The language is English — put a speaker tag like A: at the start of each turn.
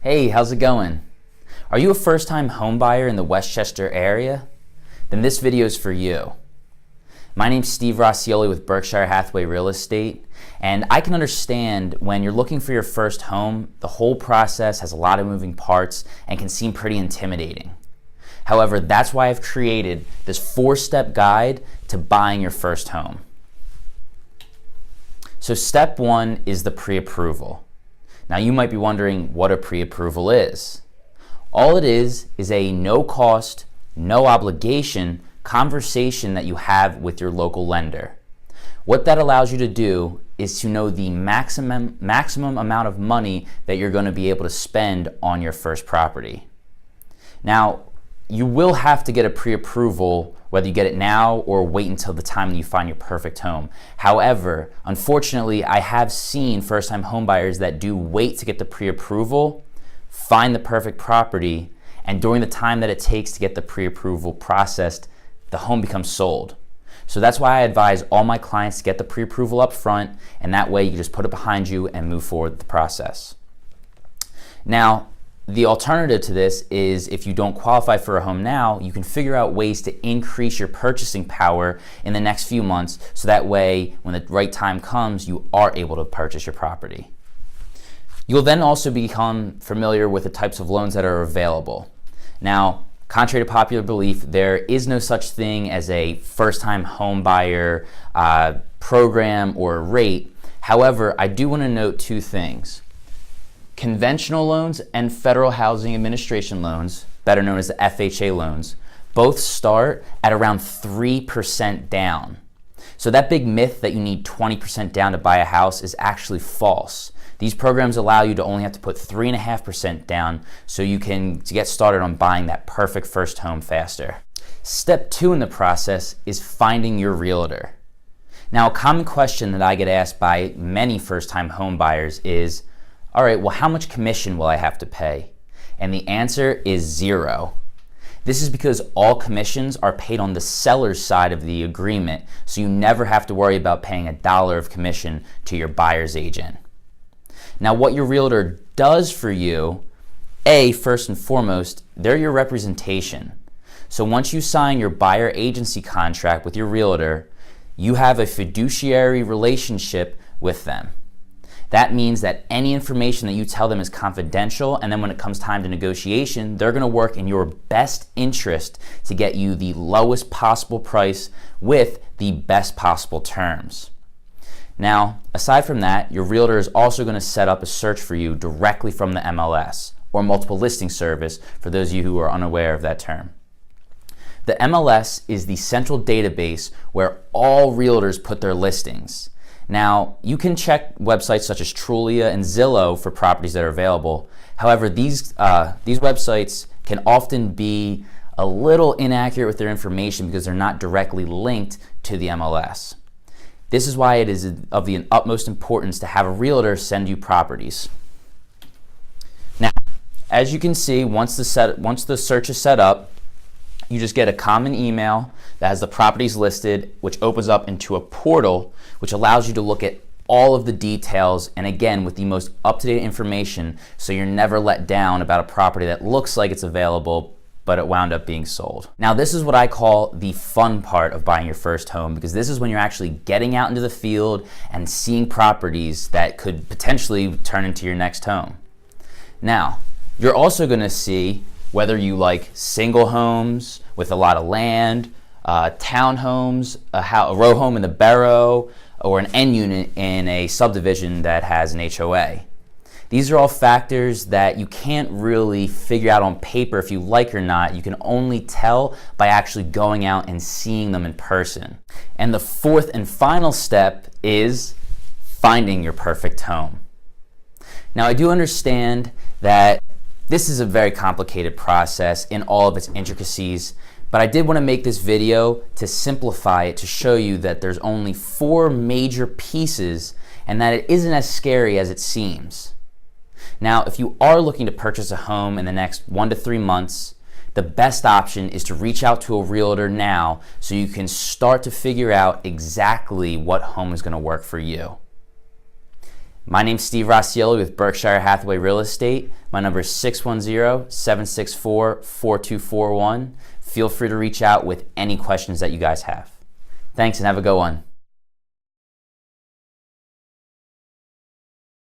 A: Hey, how's it going? Are you a first-time home buyer in the Westchester area? Then this video is for you. My name's Steve Rossioli with Berkshire Hathaway Real Estate, and I can understand when you're looking for your first home, the whole process has a lot of moving parts and can seem pretty intimidating. However, that's why I've created this 4-step guide to buying your first home. So step 1 is the pre-approval. Now you might be wondering what a pre-approval is. All it is a no cost, no obligation conversation that you have with your local lender. What that allows you to do is to know the maximum amount of money that you're going to be able to spend on your first property. Now, you will have to get a pre-approval whether you get it now or wait until the time that you find your perfect home. However, unfortunately, I have seen first-time homebuyers that do wait to get the pre-approval, find the perfect property, and during the time that it takes to get the pre-approval processed, the home becomes sold. So that's why I advise all my clients to get the pre-approval up front, and that way you can just put it behind you and move forward with the process. Now, the alternative to this is if you don't qualify for a home now, you can figure out ways to increase your purchasing power in the next few months so that way when the right time comes, you are able to purchase your property. You'll then also become familiar with the types of loans that are available. Now, contrary to popular belief, there is no such thing as a first-time home buyer program or rate. However, I do want to note two things. Conventional loans and Federal Housing Administration loans, better known as the FHA loans, both start at around 3% down. So that big myth that you need 20% down to buy a house is actually false. These programs allow you to only have to put 3.5% down so you can get started on buying that perfect first home faster. Step 2 in the process is finding your realtor. Now, a common question that I get asked by many first-time home buyers is, all right, well, how much commission will I have to pay? And the answer is 0. This is because all commissions are paid on the seller's side of the agreement, so you never have to worry about paying $1 of commission to your buyer's agent. Now, what your realtor does for you, first and foremost, they're your representation. So once you sign your buyer agency contract with your realtor, you have a fiduciary relationship with them. That means that any information that you tell them is confidential, and then when it comes time to negotiation, they're going to work in your best interest to get you the lowest possible price with the best possible terms. Now, aside from that, your realtor is also going to set up a search for you directly from the MLS, or multiple listing service, for those of you who are unaware of that term. The MLS is the central database where all realtors put their listings. Now, you can check websites such as Trulia and Zillow for properties that are available. However, these websites can often be a little inaccurate with their information because they're not directly linked to the MLS. This is why it is of the utmost importance to have a realtor send you properties. Now, as you can see, once the search is set up, you just get a common email that has the properties listed, which opens up into a portal, which allows you to look at all of the details, and again, with the most up-to-date information, so you're never let down about a property that looks like it's available, but it wound up being sold. Now, this is what I call the fun part of buying your first home, because this is when you're actually getting out into the field and seeing properties that could potentially turn into your next home. Now, you're also gonna see whether you like single homes with a lot of land, townhomes, a row home in the borough, or an N unit in a subdivision that has an HOA. These are all factors that you can't really figure out on paper if you like or not. You can only tell by actually going out and seeing them in person. And the fourth and final step is finding your perfect home. Now, I do understand that this is a very complicated process in all of its intricacies, but I did want to make this video to simplify it, to show you that there's only 4 major pieces and that it isn't as scary as it seems. Now, if you are looking to purchase a home in the next 1 to 3 months, the best option is to reach out to a realtor now so you can start to figure out exactly what home is going to work for you. My name's Steve Rossielli with Berkshire Hathaway Real Estate. My number is 610-764-4241. Feel free to reach out with any questions that you guys have. Thanks and have a good one.